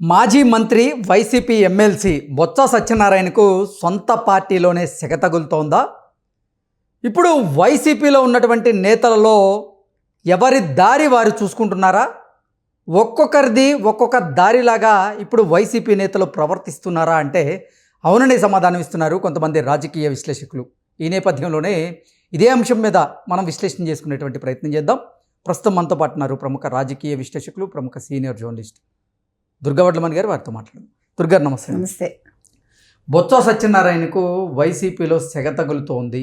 మాజీ మంత్రి YCP MLC Botsa సత్యనారాయణకు సొంత పార్టీలోనే సెగ తగులుతోందా? ఇప్పుడు వైసీపీలో ఉన్నటువంటి నేతలలో ఎవరి దారి వారు చూసుకుంటున్నారా? ఒక్కొక్కరిది ఒక్కొక్క దారిలాగా ఇప్పుడు వైసీపీ నేతలు ప్రవర్తిస్తున్నారా అంటే అవుననే సమాధానం ఇస్తున్నారు కొంతమంది రాజకీయ విశ్లేషకులు. ఈ నేపథ్యంలోనే ఇదే అంశం మీద మనం విశ్లేషణ చేసుకునేటువంటి ప్రయత్నం చేద్దాం. ప్రస్తుతం మనతో పాటు ఉన్నారు ప్రముఖ రాజకీయ విశ్లేషకులు, ప్రముఖ సీనియర్ జర్నలిస్ట్ దుర్గా వడ్లమణి గారు. వారితో మాట్లాడదాం. దుర్గా నమస్తే. నమస్తే. బొత్స సత్యనారాయణకు వైసీపీలో సెగ తగులుతోంది.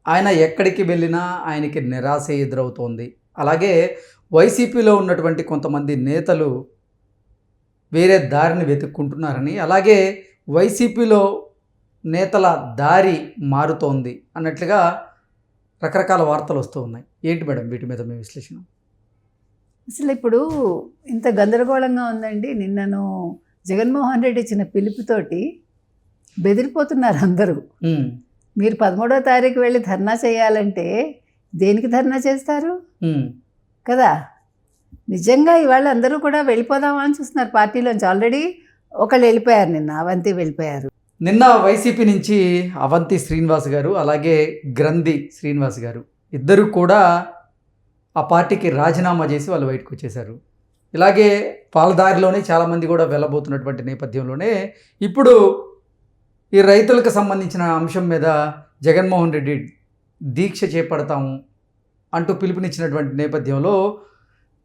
ఆయన ఎక్కడికి వెళ్ళినా ఆయనకి నిరాశ ఎదురవుతోంది. అలాగే వైసీపీలో ఉన్నటువంటి కొంతమంది నేతలు వేరే దారిని వెతుక్కుంటున్నారని, అలాగే వైసీపీలో నేతల దారి మారుతోంది అన్నట్లుగా రకరకాల వార్తలు వస్తూ ఉన్నాయి. ఏంటి మేడం వీటి మీద మీ విశ్లేషణ? అసలు ఇప్పుడు ఇంత గందరగోళంగా ఉందండి. నిన్నను జగన్మోహన్ రెడ్డి ఇచ్చిన పిలుపుతోటి బెదిరిపోతున్నారు అందరూ. మీరు 13వ తారీఖు వెళ్ళి ధర్నా చేయాలంటే దేనికి ధర్నా చేస్తారు కదా? నిజంగా ఇవాళ అందరూ కూడా వెళ్ళిపోదామా అని చూస్తున్నారు పార్టీలోంచి. ఆల్రెడీ ఒకళ్ళు వెళ్ళిపోయారు, నిన్న అవంతి వెళ్ళిపోయారు. నిన్న వైసీపీ నుంచి అవంతి శ్రీనివాస్ గారు, అలాగే గ్రంథి శ్రీనివాస్ గారు ఇద్దరు కూడా ఆ పార్టీకి రాజీనామా చేసి వాళ్ళు బయటకు వచ్చేశారు. ఇలాగే పాలదారిలోనే చాలామంది కూడా వెళ్ళబోతున్నటువంటి నేపథ్యంలోనే ఇప్పుడు ఈ రైతులకు సంబంధించిన అంశం మీద జగన్మోహన్ రెడ్డి దీక్ష చేపడతాము అంటూ పిలుపునిచ్చినటువంటి నేపథ్యంలో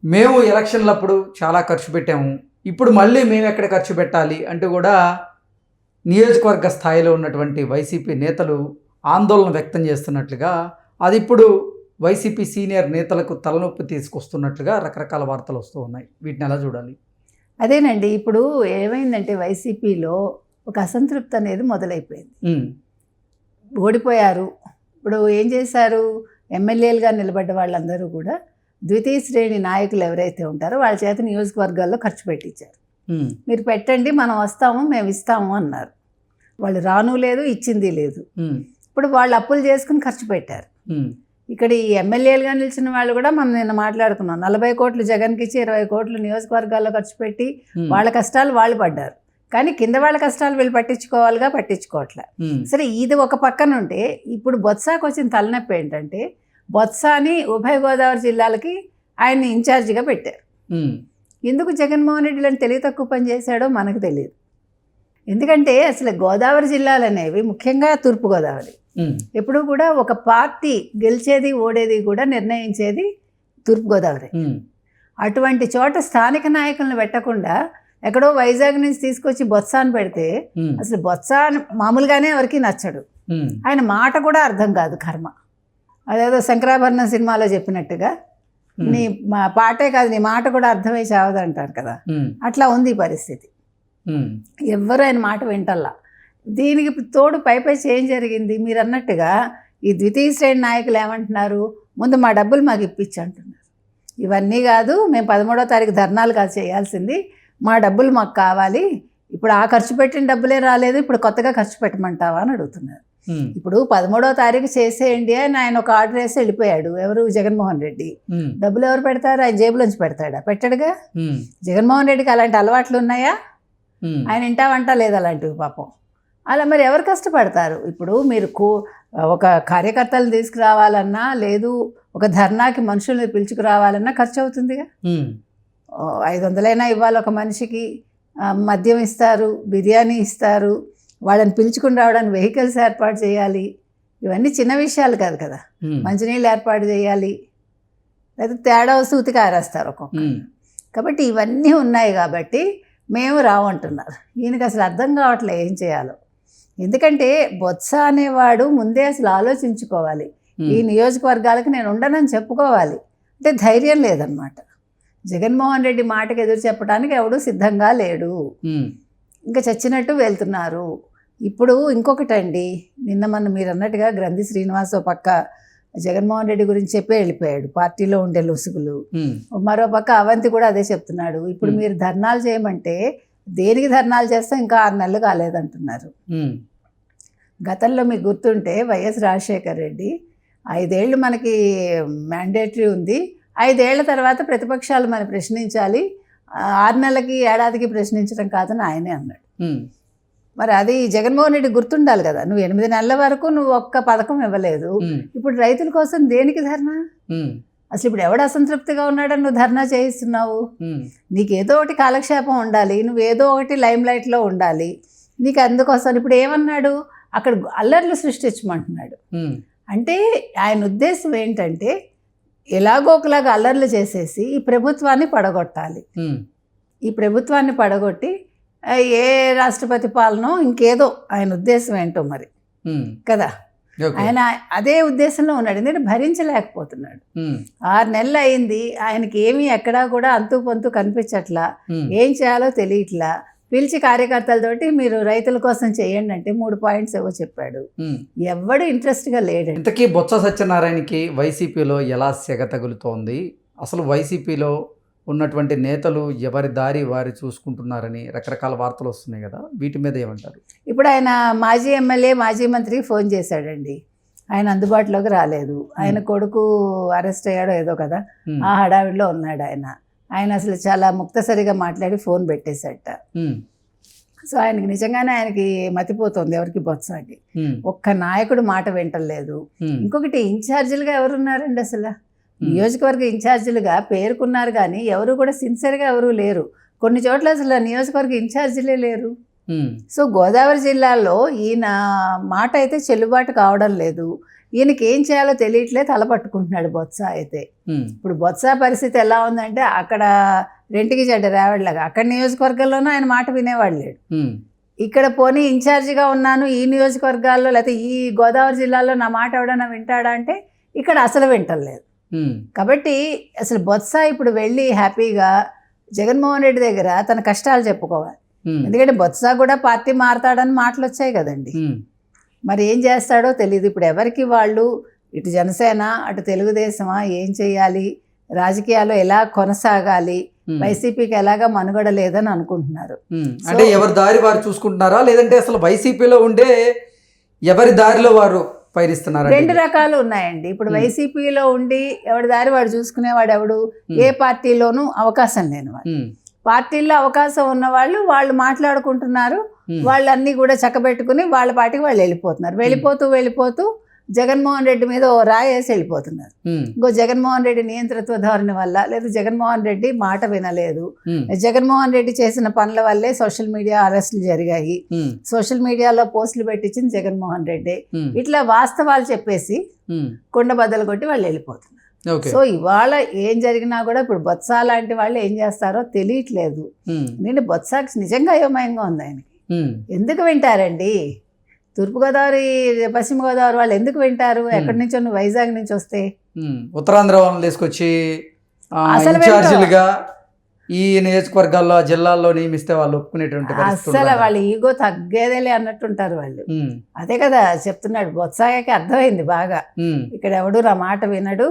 మేము ఎలక్షన్లప్పుడు చాలా ఖర్చు పెట్టాము, ఇప్పుడు మళ్ళీ మేము ఎక్కడ ఖర్చు పెట్టాలి అంటూ కూడా నియోజకవర్గ స్థాయిలో ఉన్నటువంటి వైసీపీ నేతలు ఆందోళన వ్యక్తం చేస్తున్నట్లుగా, అది ఇప్పుడు వైసీపీ సీనియర్ నేతలకు తలనొప్పి తీసుకొస్తున్నట్లుగా రకరకాల వార్తలు వస్తూ ఉన్నాయి. వీటిని ఎలా చూడాలి? అదేనండి, ఇప్పుడు ఏమైందంటే వైసీపీలో ఒక అసంతృప్తి అనేది మొదలైపోయింది. ఓడిపోయారు. ఇప్పుడు ఏం చేశారు? ఎమ్మెల్యేలుగా నిలబడ్డ వాళ్ళందరూ కూడా ద్వితీయ శ్రేణి నాయకులు ఎవరైతే ఉంటారో వాళ్ళ చేత నియోజకవర్గాల్లో ఖర్చు పెట్టించారు. మీరు పెట్టండి, మనం వస్తాము, మేము ఇస్తాము అన్నారు. వాళ్ళు రాను లేదు, ఇచ్చింది లేదు. ఇప్పుడు వాళ్ళు అప్పులు చేసుకుని ఖర్చు పెట్టారు. ఇక్కడ ఈ ఎమ్మెల్యేలుగా నిలిచిన వాళ్ళు కూడా మనం నిన్న మాట్లాడుకున్నాం. 40 కోట్లు జగన్కి ఇచ్చి 20 కోట్లు నియోజకవర్గాల్లో ఖర్చు పెట్టి వాళ్ళ కష్టాలు వాళ్ళు పడ్డారు. కానీ కింద వాళ్ళ కష్టాలు వీళ్ళు పట్టించుకోవాలిగా, పట్టించుకోవట్లే. సరే, ఇది ఒక పక్కన ఉంటే ఇప్పుడు బొత్సాకు వచ్చిన తలనొప్పి ఏంటంటే బొత్సాని ఉభయ గోదావరి జిల్లాలకి ఆయన్ని ఇన్ఛార్జిగా పెట్టారు. ఎందుకు జగన్మోహన్ రెడ్డి లాంటి తెలివి తక్కువ పని చేశాడో మనకు తెలియదు. ఎందుకంటే అసలు గోదావరి జిల్లాలు అనేవి, ముఖ్యంగా తూర్పుగోదావరి, ఎప్పుడు కూడా ఒక పార్టీ గెలిచేది ఓడేది కూడా నిర్ణయించేది తూర్పుగోదావరి. అటువంటి చోట స్థానిక నాయకులను పెట్టకుండా ఎక్కడో వైజాగ్ నుంచి తీసుకొచ్చి బొత్సాను పెడితే అసలు బొత్స మామూలుగానే ఎవరికి నచ్చడు. ఆయన మాట కూడా అర్థం కాదు, కర్మ. అదేదో శంకరాభరణం సినిమాలో చెప్పినట్టుగా నీ పాటే కాదు నీ మాట కూడా అర్థమై చావదు అంటారు కదా, అట్లా ఉంది ఈ పరిస్థితి. ఎవ్వరు ఆయన మాట వింటల్లా. దీనికి తోడు పై ఏం జరిగింది? మీరు అన్నట్టుగా ఈ ద్వితీయ శ్రేణి నాయకులు ఏమంటున్నారు? ముందు మా డబ్బులు మాకు ఇప్పించి అంటున్నారు. ఇవన్నీ కాదు, మేము 13వ తారీఖు ధర్నాలు కాదు చేయాల్సింది, మా డబ్బులు మాకు కావాలి. ఇప్పుడు ఆ ఖర్చు పెట్టిన డబ్బులే రాలేదు, ఇప్పుడు కొత్తగా ఖర్చు పెట్టమంటావా అని అడుగుతున్నారు. ఇప్పుడు 13వ తారీఖు చేసేయండి అని ఆయన ఒక ఆర్డర్ వేసి వెళ్ళిపోయాడు. ఎవరు? జగన్మోహన్ రెడ్డి. డబ్బులు ఎవరు పెడతారు? ఆయన జేబులోంచి పెడతాడా? పెట్టడుగా. జగన్మోహన్ రెడ్డికి అలాంటి అలవాట్లు ఉన్నాయా? ఆయన ఇంటావంటా లేదు అలాంటివి పాపం. అలా మరి ఎవరు కష్టపడతారు? ఇప్పుడు మీరు ఒక కార్యకర్తలు తీసుకురావాలన్నా, లేదు ఒక ధర్నాకి మనుషుల్ని పిలుచుకురావాలన్నా ఖర్చు అవుతుందిగా. 500 ఇవ్వాలి ఒక మనిషికి. మద్యం ఇస్తారు, బిర్యానీ ఇస్తారు, వాళ్ళని పిలుచుకుని రావడానికి వెహికల్స్ ఏర్పాటు చేయాలి. ఇవన్నీ చిన్న విషయాలు కాదు కదా. మంచినీళ్ళు ఏర్పాటు చేయాలి, లేదా తేడా వస్తే ఉతికి ఆరేస్తారు ఒక్కొక్క. కాబట్టి ఇవన్నీ ఉన్నాయి కాబట్టి మేము రావంటున్నారు. ఈయనకి అసలు అర్థం కావట్లే ఏం చేయాలో. ఎందుకంటే బొత్స అనేవాడు ముందే అసలు ఆలోచించుకోవాలి. ఈ నియోజకవర్గాలకు నేను ఉండనని చెప్పుకోవాలి. అంటే ధైర్యం లేదన్నమాట. జగన్మోహన్ రెడ్డి మాటకు ఎదురు చెప్పడానికి ఎవడూ సిద్ధంగా లేడు. ఇంకా చచ్చినట్టు వెళ్తున్నారు. ఇప్పుడు ఇంకొకటండి, నిన్న మీరు అన్నట్టుగా గ్రంథి శ్రీనివాస్ పక్క జగన్మోహన్ రెడ్డి గురించి చెప్పే వెళ్ళిపోయాడు, పార్టీలో ఉండే లొసుగులు. మరో పక్క అవంతి కూడా అదే చెప్తున్నాడు. ఇప్పుడు మీరు ధర్నాలు చేయమంటే దేనికి ధర్నాలు చేస్తాం, ఇంకా 6 నెలలు కాలేదంటున్నారు. గతంలో మీకు గుర్తుంటే వైఎస్ రాజశేఖర రెడ్డి 5 ఏళ్ళు మనకి మ్యాండేటరీ ఉంది, 5 ఏళ్ల తర్వాత ప్రతిపక్షాలు మనం ప్రశ్నించాలి, 6 నెలలకి ఏడాదికి ప్రశ్నించడం కాదని ఆయనే అన్నాడు. ఉమ్, మరి అది జగన్మోహన్ రెడ్డి గుర్తుండాలి కదా, నువ్వు 8 నెలల వరకు నువ్వు ఒక్క పథకం ఇవ్వలేదు, ఉమ్, ఇప్పుడు రైతుల కోసం దేనికి ధర్నా? ఉమ్, అసలు ఇప్పుడు ఎవడు అసంతృప్తిగా ఉన్నాడని నువ్వు ధర్నా చేయిస్తున్నావు? ఉమ్, నీకు ఏదో ఒకటి కాలక్షేపం ఉండాలి, నువ్వు ఏదో ఒకటి లైమ్ లైట్లో ఉండాలి, నీకు అందుకోసం ఇప్పుడు ఏమన్నాడు, అక్కడ అల్లర్లు సృష్టించమంటున్నాడు. ఉమ్, అంటే ఆయన ఉద్దేశం ఏంటంటే ఎలాగో ఒకలాగా అల్లర్లు చేసేసి ఈ ప్రభుత్వాన్ని పడగొట్టాలి, ఉమ్, ఈ ప్రభుత్వాన్ని పడగొట్టి ఏ రాష్ట్రపతి పాలనో ఇంకేదో ఆయన ఉద్దేశం ఏంటో మరి ఉమ్, కదా. ఓకే. ఆయన అదే ఉద్దేశంలో ఉన్నాడు, ఎందుకంటే భరించలేకపోతున్నాడు. ఉమ్, 6 నెలలు అయింది, ఆయనకి ఏమీ ఎక్కడా కూడా అంతు పొంతు కనిపించట్లా, ఉమ్, ఏం చేయాలో తెలియట్లా. పిలిచి కార్యకర్తలతోటి మీరు రైతుల కోసం చేయండి అంటే 3 పాయింట్స్ ఏవో చెప్పాడు. ఉమ్. ఎవ్వడు ఇంట్రెస్ట్గా లేడండి. ఇంతకీ బొత్స సత్యనారాయణకి వైసీపీలో ఎలా సెగ తగులుతోంది, అసలు వైసీపీలో ఉన్నటువంటి నేతలు ఎవరి దారి వారి చూసుకుంటున్నారని రకరకాల వార్తలు వస్తున్నాయి కదా, వీటి మీద ఏమంటారు? ఇప్పుడు ఆయన మాజీ ఎమ్మెల్యే మాజీ మంత్రికి ఫోన్ చేశాడండి, ఆయన అందుబాటులోకి రాలేదు. ఆయన కొడుకు అరెస్ట్ అయ్యాడో ఏదో కదా, ఉమ్, ఆ హడావిడిలో ఉన్నాడు ఆయన అసలు చాలా ముక్తసరిగా మాట్లాడి ఫోన్ పెట్టేశాట. ఉమ్, సో ఆయనకి నిజంగానే ఆయనకి మతిపోతుంది, ఎవరికి బొత్సాకి. ఉమ్, ఒక్క నాయకుడు మాట వింటలేదు. ఉమ్, ఇంకొకటి ఇన్ఛార్జీలుగా ఎవరున్నారండి అసలు? Hmm. నియోజకవర్గ ఇన్ఛార్జీలుగా పేర్కొన్నారు కానీ ఎవరు కూడా సిన్సియర్గా ఎవరు లేరు. కొన్ని చోట్ల అసలు నియోజకవర్గ ఇన్ఛార్జీలే లేరు. ఉమ్, సో గోదావరి జిల్లాలో ఈయన మాట అయితే చెల్లుబాటు కావడం లేదు. ఈయనకి ఏం చేయాలో తెలియట్లేదు, తలపట్టుకుంటున్నాడు బొత్స అయితే. ఉమ్, ఇప్పుడు బొత్స పరిస్థితి ఎలా ఉందంటే అక్కడ రెంటికి చెడ్డ రేవడిలాగా, అక్కడ నియోజకవర్గంలోనూ ఆయన మాట వినేవాడు లేడు. ఉమ్, ఇక్కడ పోనీ ఇన్ఛార్జిగా ఉన్నాను ఈ నియోజకవర్గాల్లో లేకపోతే ఈ గోదావరి జిల్లాలో నా మాట ఎవడన్నా వింటాడా అంటే ఇక్కడ అసలు వింటలేదు. ఉమ్, కాబట్టి అసలు బొత్స ఇప్పుడు వెళ్ళి హ్యాపీగా జగన్మోహన్ రెడ్డి దగ్గర తన కష్టాలు చెప్పుకోవాలి. ఉమ్, ఎందుకంటే బొత్స కూడా పార్టీ మారతాడని మాటలు వచ్చాయి కదండి. ఉమ్, మరి ఏం చేస్తాడో తెలియదు. ఇప్పుడు ఎవరికి వాళ్ళు, ఇటు జనసేన అటు తెలుగుదేశమా, ఏం చేయాలి, రాజకీయాల్లో ఎలా కొనసాగాలి, ఉమ్, వైసీపీకి ఎలాగా మనుగడ లేదని అనుకుంటున్నారు. ఉమ్. అంటే ఎవరి దారి వారు చూసుకుంటున్నారా, లేదంటే అసలు వైసీపీలో ఉండే ఎవరి దారిలో వారు పయనిస్తున్నారా? 2 రకాలు ఉన్నాయండి. ఇప్పుడు వైసీపీలో ఉండి ఎవడి దారి వాడు చూసుకునేవాడు ఎవడు, ఏ పార్టీలోనూ అవకాశం లేనివాడు. ఉమ్, పార్టీల్లో అవకాశం ఉన్న వాళ్ళు మాట్లాడుకుంటున్నారు, వాళ్ళన్నీ కూడా చక్కబెట్టుకుని వాళ్ళ పార్టీకి వాళ్ళు వెళ్ళిపోతున్నారు. వెళ్ళిపోతూ జగన్మోహన్ రెడ్డి మీద ఓ రాయేసి వెళ్ళిపోతున్నారు. ఉమ్, ఇంకో జగన్మోహన్ రెడ్డి నియంతృత్వ ధోరణి వల్ల, లేదా జగన్మోహన్ రెడ్డి మాట వినలేదు, ఉమ్, జగన్మోహన్ రెడ్డి చేసిన పనుల వల్లే సోషల్ మీడియా అరెస్టులు జరిగాయి, ఉమ్, సోషల్ మీడియాలో పోస్టులు పెట్టించింది జగన్మోహన్ రెడ్డి, ఉమ్, ఇట్లా వాస్తవాలు చెప్పేసి ఉమ్, కుండ బద్దలు కొట్టి వాళ్ళు వెళ్ళిపోతున్నారు. ఓకే. సో ఇవాళ ఏం జరిగినా కూడా ఇప్పుడు బొత్స లాంటి వాళ్ళు ఏం చేస్తారో తెలియట్లేదు. ఉమ్, నేను బొత్సకి నిజంగా అయోమయంగా ఉంది ఆయనకి. ఉమ్, ఎందుకు వింటారండి? తూర్పుగోదావరి పశ్చిమ గోదావరి వాళ్ళు ఎందుకు వింటారు? ఎక్కడి నుంచో నువ్వు వైజాగ్ నుంచి వస్తే ఉమ్, ఉత్తరాంధ్ర వాళ్ళని తీసుకొచ్చి అసలు ఇన్ఛార్జీలుగా ఈ నియోజకవర్గాల్లో ఆ జిల్లాల్లో నియమిస్తే వాళ్ళు ఒప్పుకునేటువంటి పరిస్థితులు అసలు ఉన్నాయా? వాళ్ళ ఈగో తగ్గేదేలే అన్నట్టుంటారు వాళ్ళు. ఉమ్, అదే కదా చెప్తున్నాడు, బొత్సకి అర్థమైంది బాగా, ఉమ్, ఇక్కడ ఎవడు నా మాట వినడు.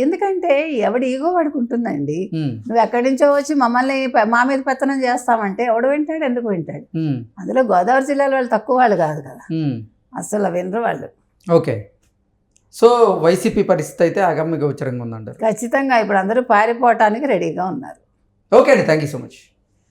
ఎందుకంటే ఎవడు ఈగో వాడుకుంటుందండి. ఉమ్, నువ్వు ఎక్కడి నుంచో వచ్చి మమ్మల్ని మా మీద పెత్తనం చేస్తామంటే ఎవడు వింటాడు, ఎందుకు వింటాడు? ఉమ్, అందులో గోదావరి జిల్లాలో వాళ్ళు తక్కువ వాళ్ళు కాదు కదా, ఉమ్, అసలు వినరు వాళ్ళు. ఓకే. సో వైసీపీ పరిస్థితి అయితే అగమ్య గోచరంగా ఉందంటారు. ఖచ్చితంగా ఇప్పుడు అందరూ పారిపోవటానికి రెడీగా ఉన్నారు. ఓకే అండి, థ్యాంక్ యూ సో మచ్.